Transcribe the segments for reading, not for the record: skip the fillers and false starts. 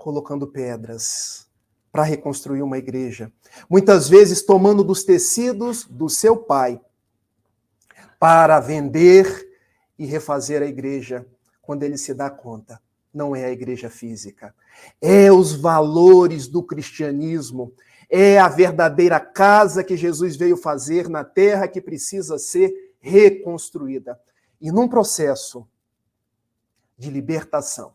colocando pedras para reconstruir uma igreja. Muitas vezes tomando dos tecidos do seu pai para vender e refazer a igreja, quando ele se dá conta. Não é a igreja física. É os valores do cristianismo. É a verdadeira casa que Jesus veio fazer na terra que precisa ser reconstruída. E num processo de libertação,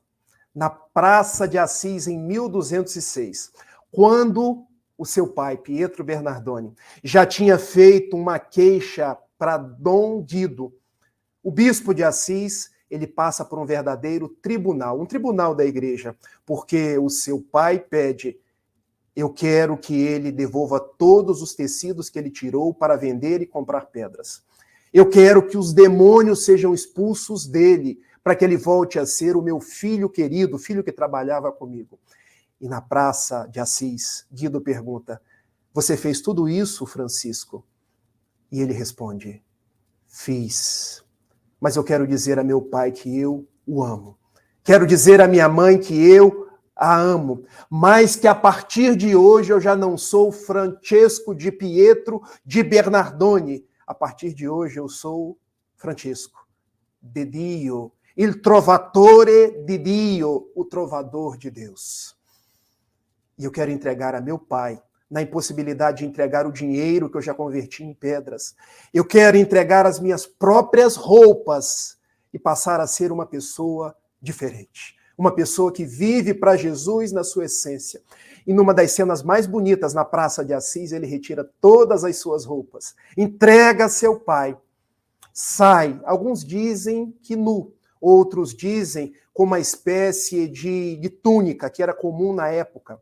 na Praça de Assis, em 1206, quando o seu pai, Pietro Bernardoni, já tinha feito uma queixa para Dom Dido, o bispo de Assis, ele passa por um verdadeiro tribunal, um tribunal da igreja, porque o seu pai pede: eu quero que ele devolva todos os tecidos que ele tirou para vender e comprar pedras. Eu quero que os demônios sejam expulsos dele, para que ele volte a ser o meu filho querido, filho que trabalhava comigo. E na Praça de Assis, Dido pergunta: você fez tudo isso, Francisco? E ele responde: fiz. Mas eu quero dizer a meu pai que eu o amo. Quero dizer à minha mãe que eu a amo, mas que a partir de hoje eu já não sou Francesco de Pietro de Bernardoni. A partir de hoje eu sou Francesco de Dio, il trovatore di Dio, o trovador de Deus. E eu quero entregar a meu pai, na impossibilidade de entregar o dinheiro que eu já converti em pedras. Eu quero entregar as minhas próprias roupas e passar a ser uma pessoa diferente. Uma pessoa que vive para Jesus na sua essência. E numa das cenas mais bonitas, na Praça de Assis, ele retira todas as suas roupas, entrega a seu pai, sai. Alguns dizem que nu, outros dizem com uma espécie de túnica, que era comum na época.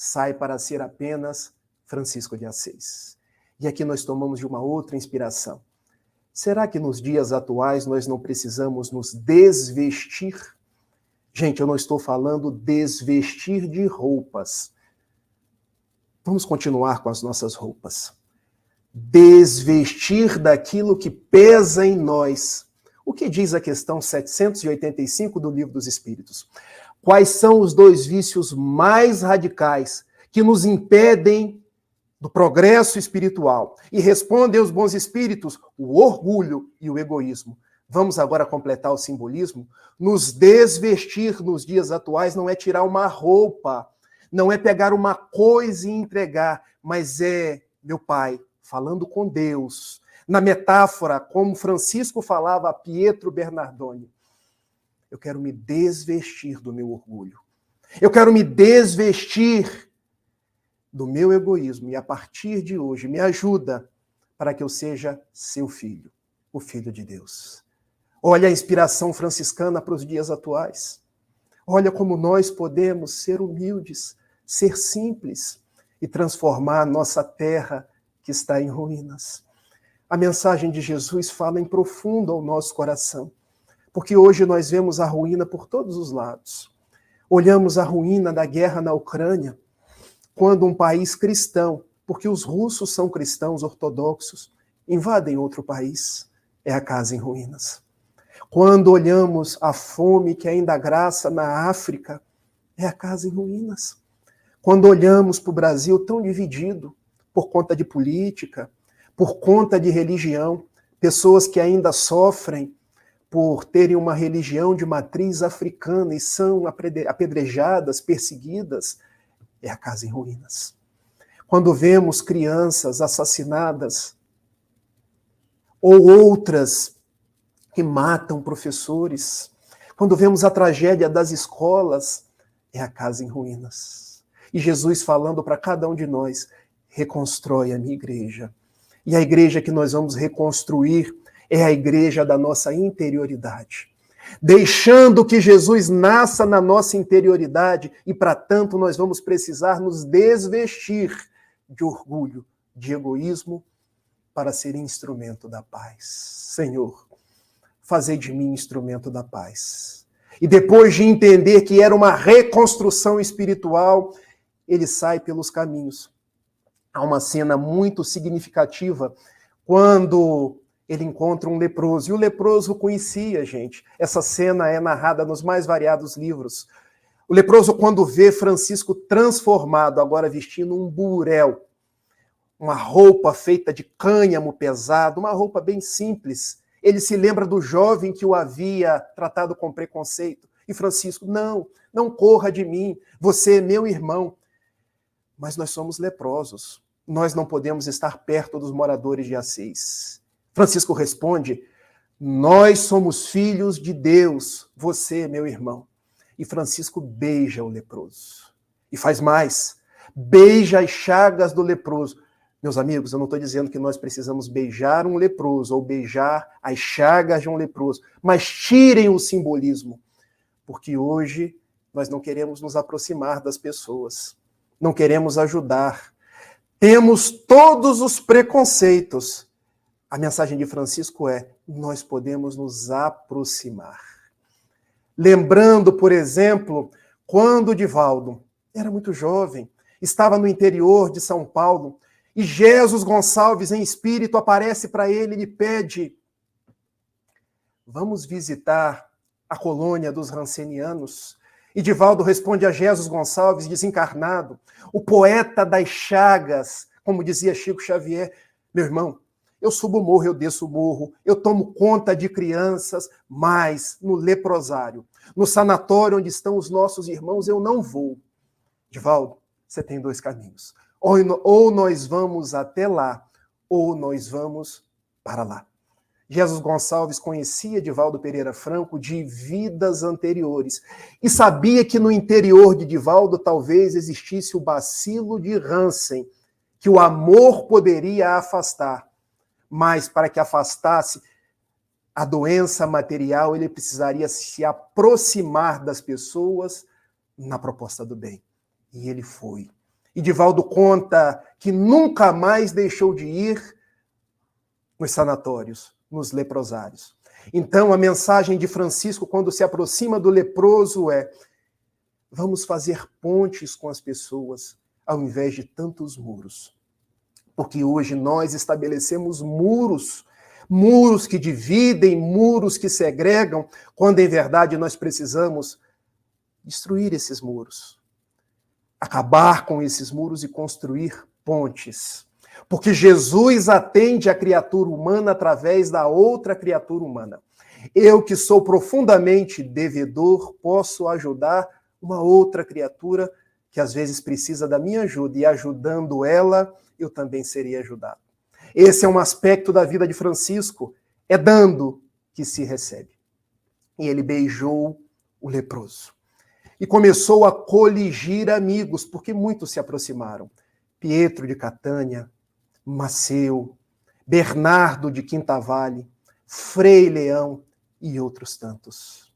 Sai para ser apenas Francisco de Assis. E aqui nós tomamos de uma outra inspiração. Será que nos dias atuais nós não precisamos nos desvestir? Gente, eu não estou falando desvestir de roupas. Vamos continuar com as nossas roupas. Desvestir daquilo que pesa em nós. O que diz a questão 785 do Livro dos Espíritos? Quais são os dois vícios mais radicais que nos impedem do progresso espiritual? E respondem os bons espíritos: o orgulho e o egoísmo. Vamos agora completar o simbolismo? Nos desvestir nos dias atuais não é tirar uma roupa, não é pegar uma coisa e entregar, mas é, meu pai, falando com Deus. Na metáfora, como Francisco falava a Pietro Bernardoni, eu quero me desvestir do meu orgulho. Eu quero me desvestir do meu egoísmo. E a partir de hoje, me ajuda para que eu seja seu filho, o Filho de Deus. Olha a inspiração franciscana para os dias atuais. Olha como nós podemos ser humildes, ser simples e transformar a nossa terra que está em ruínas. A mensagem de Jesus fala em profundo ao nosso coração. Porque hoje nós vemos a ruína por todos os lados. Olhamos a ruína da guerra na Ucrânia, quando um país cristão, porque os russos são cristãos ortodoxos, invadem outro país, é a casa em ruínas. Quando olhamos a fome que ainda graça na África, é a casa em ruínas. Quando olhamos para o Brasil tão dividido, por conta de política, por conta de religião, pessoas que ainda sofrem por terem uma religião de matriz africana e são apedrejadas, perseguidas, é a casa em ruínas. Quando vemos crianças assassinadas, ou outras que matam professores, quando vemos a tragédia das escolas, é a casa em ruínas. E Jesus falando para cada um de nós: reconstrói a minha igreja. E a igreja que nós vamos reconstruir é a igreja da nossa interioridade. Deixando que Jesus nasça na nossa interioridade e, para tanto, nós vamos precisar nos desvestir de orgulho, de egoísmo, para ser instrumento da paz. Senhor, fazei de mim instrumento da paz. E depois de entender que era uma reconstrução espiritual, ele sai pelos caminhos. Há uma cena muito significativa quando ele encontra um leproso. E o leproso conhecia, gente. Essa cena é narrada nos mais variados livros. O leproso, quando vê Francisco transformado, agora vestindo um burel, uma roupa feita de cânhamo pesado, uma roupa bem simples, ele se lembra do jovem que o havia tratado com preconceito. E Francisco, não corra de mim, você é meu irmão. Mas nós somos leprosos, nós não podemos estar perto dos moradores de Assis. Francisco responde, nós somos filhos de Deus, você é meu irmão. E Francisco beija o leproso. E faz mais, beija as chagas do leproso. Meus amigos, eu não estou dizendo que nós precisamos beijar um leproso ou beijar as chagas de um leproso, mas tirem o simbolismo, porque hoje nós não queremos nos aproximar das pessoas, não queremos ajudar, temos todos os preconceitos. A mensagem de Francisco é, nós podemos nos aproximar. Lembrando, por exemplo, quando Divaldo era muito jovem, estava no interior de São Paulo, e Jesus Gonçalves, em espírito, aparece para ele e lhe pede, vamos visitar a colônia dos rancenianos? E Divaldo responde a Jesus Gonçalves, desencarnado, o poeta das chagas, como dizia Chico Xavier, meu irmão, eu subo o morro, eu desço o morro, eu tomo conta de crianças, mas no leprosário, no sanatório onde estão os nossos irmãos, eu não vou. Divaldo, você tem dois caminhos. Ou nós vamos até lá, ou nós vamos para lá. Jesus Gonçalves conhecia Divaldo Pereira Franco de vidas anteriores e sabia que no interior de Divaldo talvez existisse o bacilo de Hansen, que o amor poderia afastar. Mas para que afastasse a doença material, ele precisaria se aproximar das pessoas na proposta do bem. E ele foi. E Divaldo conta que nunca mais deixou de ir nos sanatórios, nos leprosários. Então, a mensagem de Francisco, quando se aproxima do leproso, é: vamos fazer pontes com as pessoas, ao invés de tantos muros. Porque hoje nós estabelecemos muros, muros que dividem, muros que segregam, quando em verdade nós precisamos destruir esses muros, acabar com esses muros e construir pontes. Porque Jesus atende a criatura humana através da outra criatura humana. Eu, que sou profundamente devedor, posso ajudar uma outra criatura que às vezes precisa da minha ajuda, e ajudando ela, eu também serei ajudado. Esse é um aspecto da vida de Francisco, é dando que se recebe. E ele beijou o leproso. E começou a coligir amigos, porque muitos se aproximaram. Pietro de Catânia, Maceu, Bernardo de Quintavalle, Frei Leão e outros tantos.